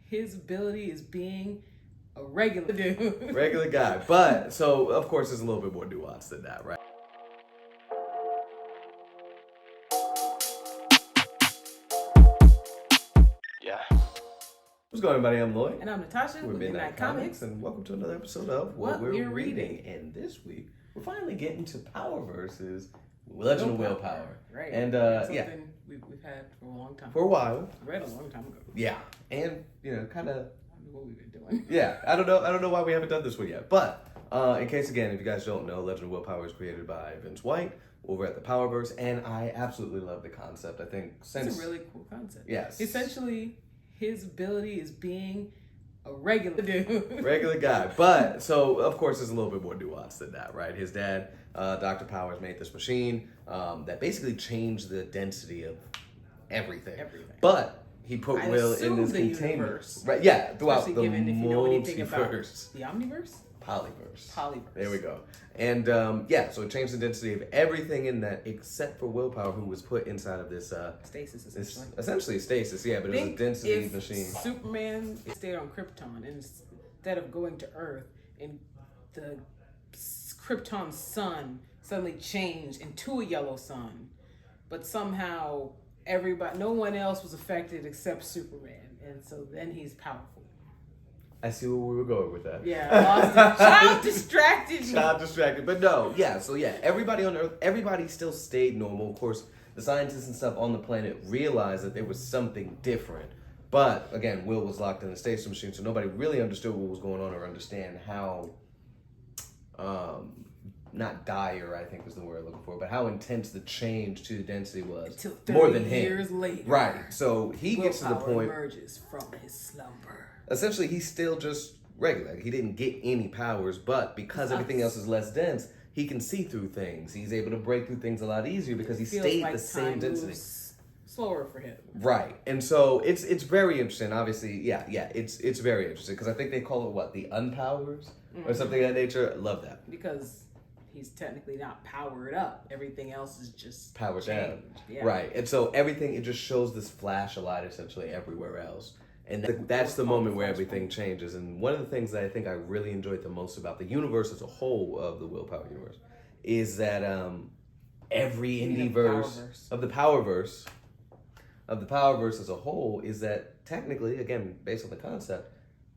his ability is being a regular dude. Regular guy. But, so, of course, there's a little bit more nuance than that, right? Yeah. What's going on, everybody? I'm Lloyd. And I'm Natasha We're with Midnight Comics, and welcome to another episode of What We're Reading. And this week, we're finally getting to Power versus Legend of Willpower. Right. And, something we've had for a long time. For a while. I read a long time ago. Yeah. And, kind of... What we've been doing. Yeah. I don't know why we haven't done this one yet. But, in case, again, if you guys don't know, Legend of Willpower is created by Vince White over at the Powerverse, and I absolutely love the concept. I think since... It's a really cool concept. Yes. Essentially, his ability is being a regular dude. Regular guy. But, so, of course, there's a little bit more nuance than that, right? His dad, Dr. Powers, made this machine that basically changed the density of everything. But he put Will in this container. Universe. Right, yeah, throughout the given if you know anything about multiverse. the Omniverse? Polyverse. There we go. And, so it changed the density of everything in that except for Willpower, who was put inside of this... stasis, essentially. Essentially stasis, yeah, but it was a density machine. Superman stayed on Krypton, instead of going to Earth, and the Krypton sun suddenly changed into a yellow sun, but somehow no one else was affected except Superman, and so then he's powerful. I see where we were going with that. Yeah, I lost it. Child distracted. Child distracted. But no, yeah, so yeah, everybody on Earth, everybody still stayed normal. Of course, the scientists and stuff on the planet realized that there was something different. But, again, Will was locked in the stasis machine, so nobody really understood what was going on or understand how, not dire, I think was the word I'm looking for, but how intense the change to the density was. Until 30 more than him. years later. Right, so he gets to the point... emerges from his slumber. Essentially, he's still just regular. He didn't get any powers, but because everything else is less dense, he can see through things. He's able to break through things a lot easier because he stayed the same density. Slower for him. Right. And so it's very interesting. Obviously, it's very interesting because I think they call it what? The unpowers or something of that nature. I love that. Because he's technically not powered up. Everything else is just powered down. Yeah. Right. And so everything, it just shows this flash of light essentially everywhere else. And that's the moment where everything changes. And one of the things that I think I really enjoyed the most about the universe as a whole of the Willpower universe is that every indie-verse of the Powerverse as a whole is that technically, again, based on the concept,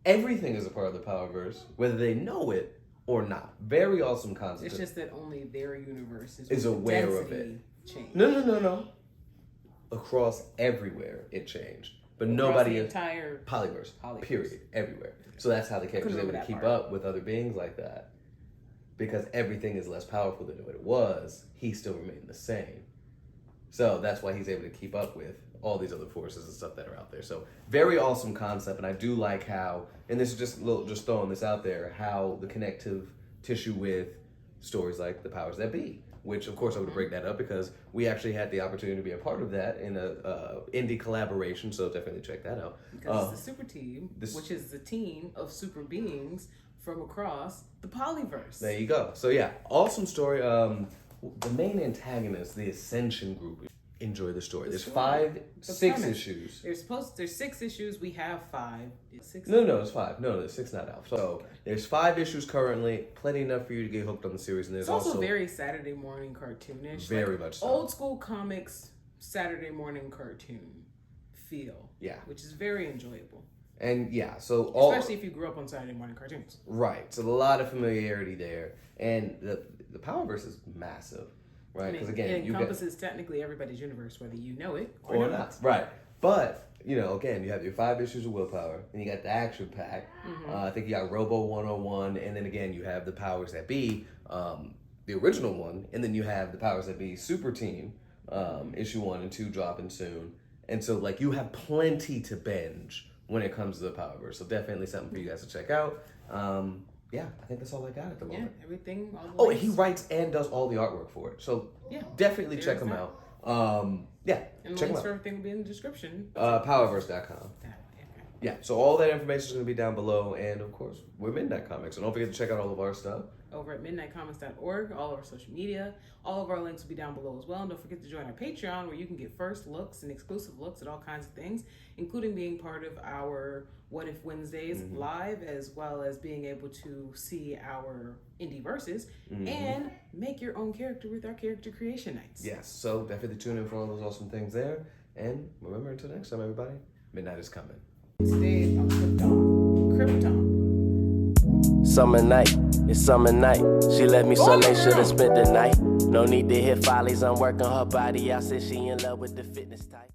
everything is a part of the Powerverse, whether they know it or not. Very awesome concept. It's just that only their universe is aware of it. Changed. No. Across everywhere, it changed. But across nobody the entire polyverse, period, everywhere. So that's how the character's able to keep up with other beings like that. Because everything is less powerful than what it was, he still remained the same. So that's why he's able to keep up with all these other forces and stuff that are out there. So very awesome concept, and I do like how, and this is just throwing this out there, how the connective tissue with stories like The Powers That Be. Which, of course, I would break that up because we actually had the opportunity to be a part of that in a indie collaboration, so definitely check that out. Because it's the super team, which is the team of super beings from across the polyverse. There you go. So, yeah, awesome story. The main antagonist, the Ascension group, enjoy the story. There's six issues. There's 6 issues. We have 5. No, it's 5. No, there's 6 not out. So there's 5 issues currently. Plenty enough for you to get hooked on the series. And there's it's also very Saturday morning cartoonish. Very much so. Old school comics, Saturday morning cartoon feel. Yeah. Which is very enjoyable. And yeah, so especially if you grew up on Saturday morning cartoons. Right. So a lot of familiarity there. And the Powerverse is massive. Right, because again, it encompasses technically everybody's universe, whether you know it or not. Right, but again, you have your 5 issues of Willpower, and you got the action pack. I think you got Robo 101, and then again, you have the Powers That Be, the original one, and then you have the Powers That Be Super Team, issue 1 and 2 dropping soon, and so you have plenty to binge when it comes to the Powerverse. So definitely something for you guys to check out. Yeah, I think that's all I got at the moment. Yeah, everything. Oh, and he writes and does all the artwork for it. So definitely check him out. And check him links out. for everything will be in the description. Powerverse.com. Yeah, so all that information is going to be down below. And, of course, we're Midnight Comics. So don't forget to check out all of our stuff. Over at midnightcomics.org, all of our social media. All of our links will be down below as well. And don't forget to join our Patreon, where you can get first looks and exclusive looks at all kinds of things, including being part of our What If Wednesdays live, as well as being able to see our indie verses and make your own character with our character creation nights. Yes, so definitely tune in for all those awesome things there. And remember, until next time, everybody, midnight is coming. Stay on Krypton. Summer night, it's summer night. She left me so late, should've spent the night. No need to hit follies, I'm working her body out. Said she in love with the fitness type.